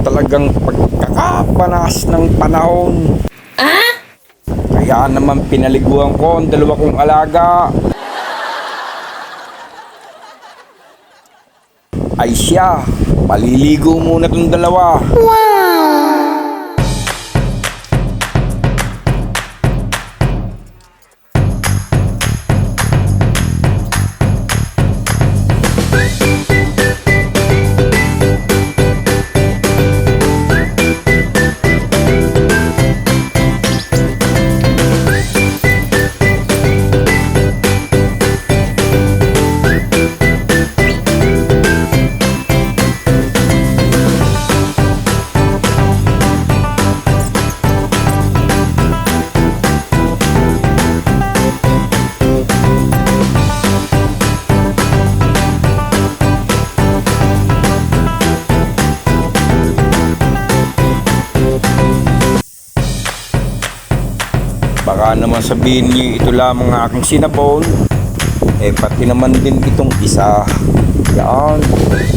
talagang pagkakapanas ng panahon. Kaya naman pinaliguan ko ang dalawa kong alaga. Ay siya, paliligo muna tong dalawa. Baka naman sabihin niyo ito lamang ang aking sinabon. Pati naman din itong isa. Yan.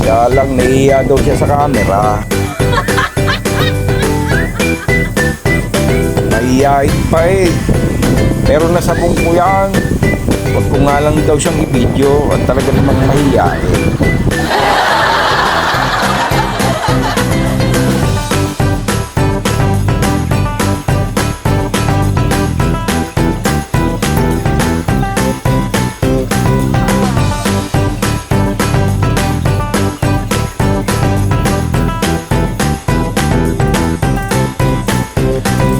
Kaya lang nahihiya daw siya sa camera. Nahihiyain pa Pero nasabong ko yan. Huwag ko nga lang daw siyang i-video at talaga namang mahihiyain.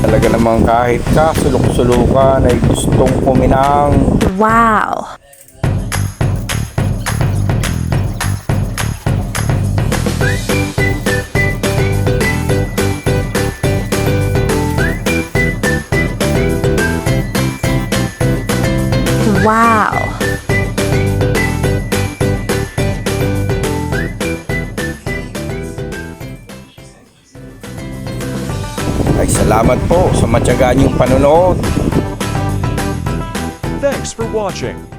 Talaga namang kahit kasulok-sulukan ay gustong kuminang. Wow! Wow! Ay salamat po sa matyaga niyong panonood. Thanks for watching.